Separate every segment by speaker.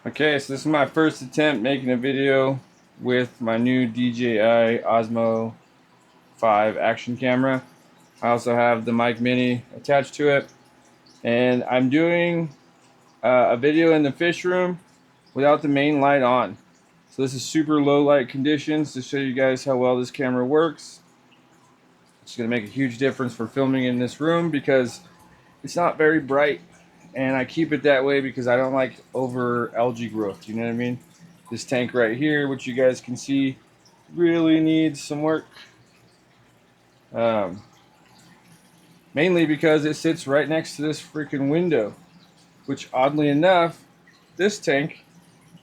Speaker 1: Okay, so this is my first attempt making a video with my new DJI Osmo 5 action camera. I also have the mic mini attached to it, and I'm doing a video in the fish room without the main light on. So this is super low light conditions to show you guys how well this camera works. It's going to make a huge difference for filming in this room because it's not very bright, and I keep it that way because I don't like over algae growth. You know what I mean? This tank right here, which you guys can see, really needs some work. Um, Mainly because it sits right next to this freaking window, which oddly enough, this tank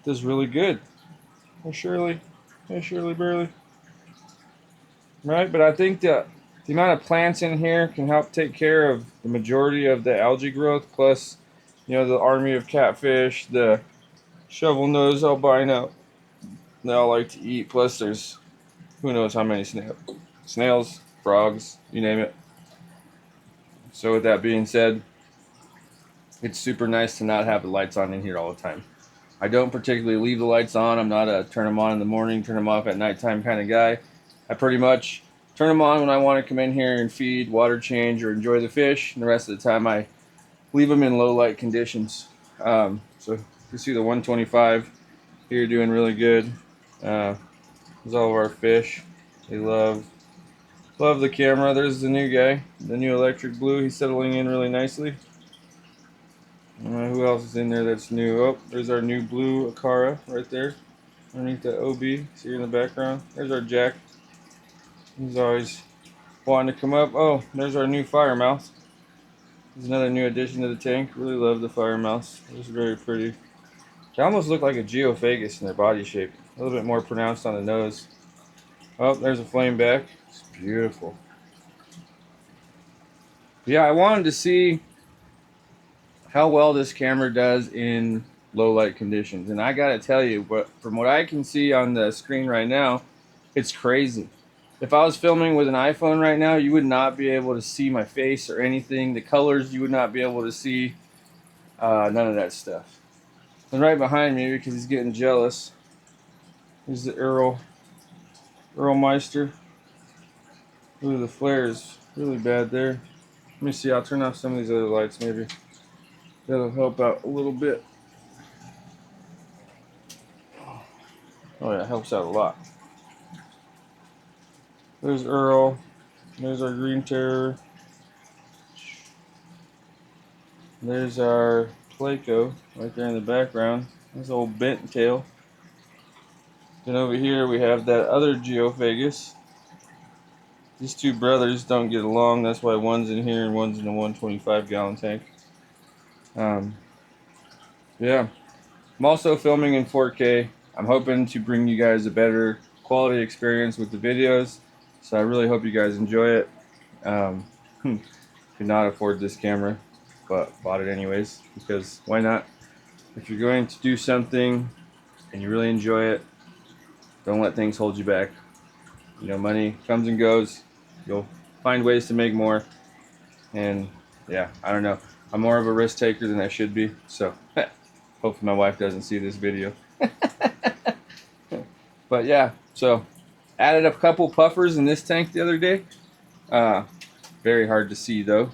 Speaker 1: does really good. Hey Shirley, hey Shirley Burley, right? But I think the amount of plants in here can help take care of the majority of the algae growth. Plus, the army of catfish, the shovel nose albino, they all like to eat. Plus, there's who knows how many snails, frogs, you name it. So with that being said, it's super nice to not have the lights on in here all the time. I don't particularly leave the lights on. I'm not a turn them on in the morning, turn them off at nighttime kind of guy. I pretty much turn them on when I want to come in here and feed, water change, or enjoy the fish. And the rest of the time I leave them in low light conditions. So you see the 125 here doing really good. There's all of our fish. They love the camera. There's the new guy, the new electric blue. He's settling in really nicely. Who else is in there that's new? Oh, there's our new blue Akara right there underneath the OB. See in the background. There's our Jack. He's always wanting to come up. Oh, there's our new fire mouse. There's another new addition to the tank. Really love the fire mouse. It's very pretty. They almost look like a geophagus in their body shape. A little bit more pronounced on the nose. Oh, there's a flame back. It's beautiful. Yeah, I wanted to see how well this camera does in low light conditions. And I gotta tell you, from what I can see on the screen right now, it's crazy. If I was filming with an iPhone right now, you would not be able to see my face or anything. The colors, you would not be able to see. None of that stuff. And right behind me, because he's getting jealous, is the Earl Meister. Ooh, the flare is really bad there. Let me see. I'll turn off some of these other lights. Maybe that'll help out a little bit. Oh yeah, it helps out a lot. There's Earl. There's our Green Terror. There's our Placo right there in the background. There's old bent tail. Then over here we have that other Geophagus. These two brothers don't get along. That's why one's in here and one's in a 125 gallon tank. Um, yeah. I'm also filming in 4K. I'm hoping to bring you guys a better quality experience with the videos. So I really hope you guys enjoy it. Could not afford this camera, but bought it anyways because why not? If you're going to do something and you really enjoy it, don't let things hold you back. Money comes and goes. You'll find ways to make more. And yeah, I don't know. I'm more of a risk taker than I should be. So hopefully my wife doesn't see this video. But yeah, so added a couple puffers in this tank the other day. Uh, Very hard to see though.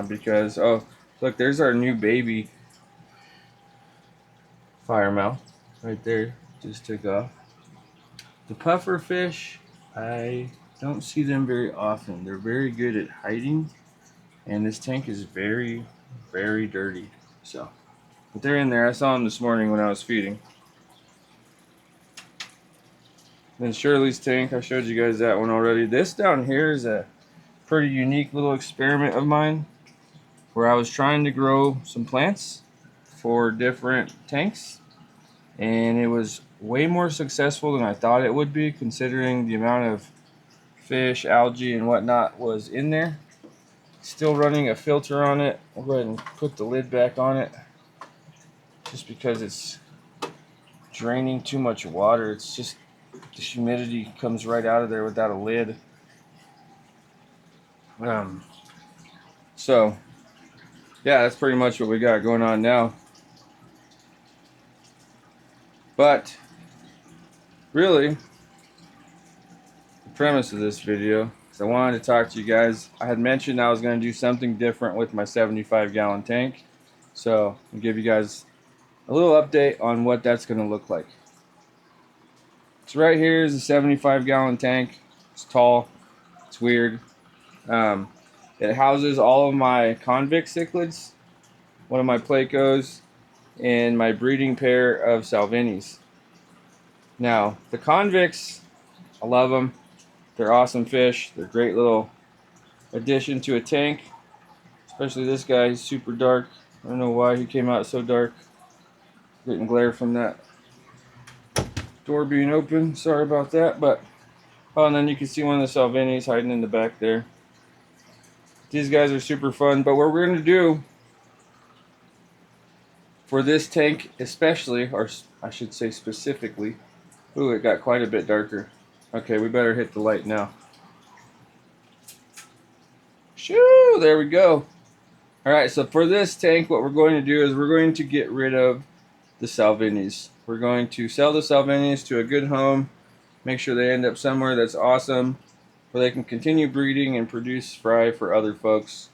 Speaker 1: Because, oh, look, there's our new baby firemouth right there. Just took off. The puffer fish, I don't see them very often. They're very good at hiding, and this tank is very, very dirty. So, but they're in there. I saw them this morning when I was feeding. Then Shirley's tank, I showed you guys that one already. This down here is a pretty unique little experiment of mine where I was trying to grow some plants for different tanks, and it was way more successful than I thought it would be considering the amount of fish, algae, and whatnot was in there. Still running a filter on it. I'll go ahead and put the lid back on it just because it's draining too much water. It's just the humidity comes right out of there without a lid. So yeah, that's pretty much what we got going on now. But really, the premise of this video is I wanted to talk to you guys. I had mentioned I was going to do something different with my 75-gallon tank. So I'll give you guys a little update on what that's going to look like. So right here is a 75-gallon tank. It's tall. It's weird. It houses all of my convict cichlids, one of my plecos, and my breeding pair of Salvinis. Now, the convicts, I love them. They're awesome fish. They're a great little addition to a tank, especially this guy. He's super dark. I don't know why he came out so dark. Getting glare from that door being open. Sorry about that. But oh, and then you can see one of the Salvinis hiding in the back there. These guys are super fun. But what we're going to do for this tank especially, or I should say specifically, ooh, it got quite a bit darker. Okay, we better hit the light now. Shoo, there we go. Alright, so for this tank, what we're going to do is we're going to get rid of the Salvinis. We're going to sell the Salvinis to a good home, make sure they end up somewhere that's awesome, where they can continue breeding and produce fry for other folks.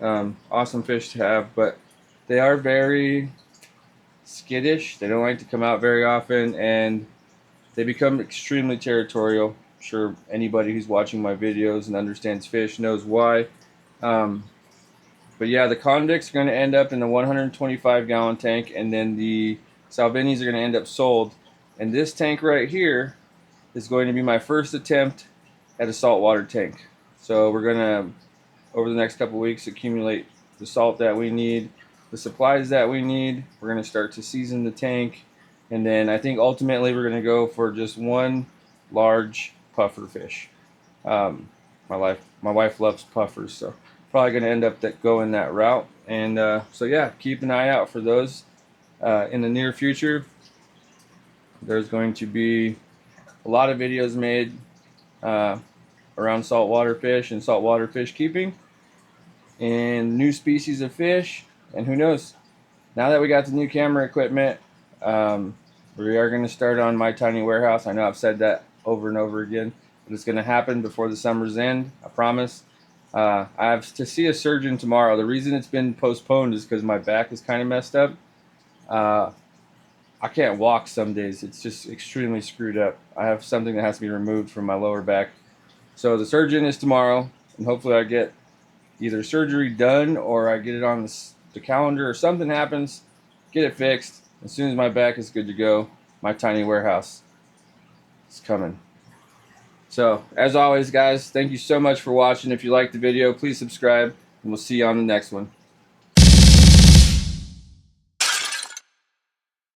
Speaker 1: Awesome fish to have, but they are very skittish. They don't like to come out very often, and they become extremely territorial. I'm sure anybody who's watching my videos and understands fish knows why. But yeah, the convicts are going to end up in the 125-gallon tank, and then the Salvinis are going to end up sold. And this tank right here is going to be my first attempt at a saltwater tank. So we're going to, over the next couple weeks, accumulate the salt that we need, the supplies that we need. We're going to start to season the tank, and then I think ultimately we're going to go for just one large puffer fish. My wife loves puffers, so probably going to end up going that route. And so yeah, keep an eye out for those in the near future. There's going to be a lot of videos made around saltwater fish and saltwater fish keeping and new species of fish. And who knows, now that we got the new camera equipment, we are going to start on my tiny warehouse. I know I've said that over and over again, but it's going to happen before the summer's end, I promise. I have to see a surgeon tomorrow. The reason it's been postponed is because my back is kind of messed up. I can't walk some days. It's just extremely screwed up. I have something that has to be removed from my lower back. So the surgeon is tomorrow, and hopefully I get either surgery done or I get it on the calendar or something happens, get it fixed. As soon as my back is good to go, my tiny warehouse is coming. So, as always, guys, thank you so much for watching. If you liked the video, please subscribe, and we'll see you on the next one.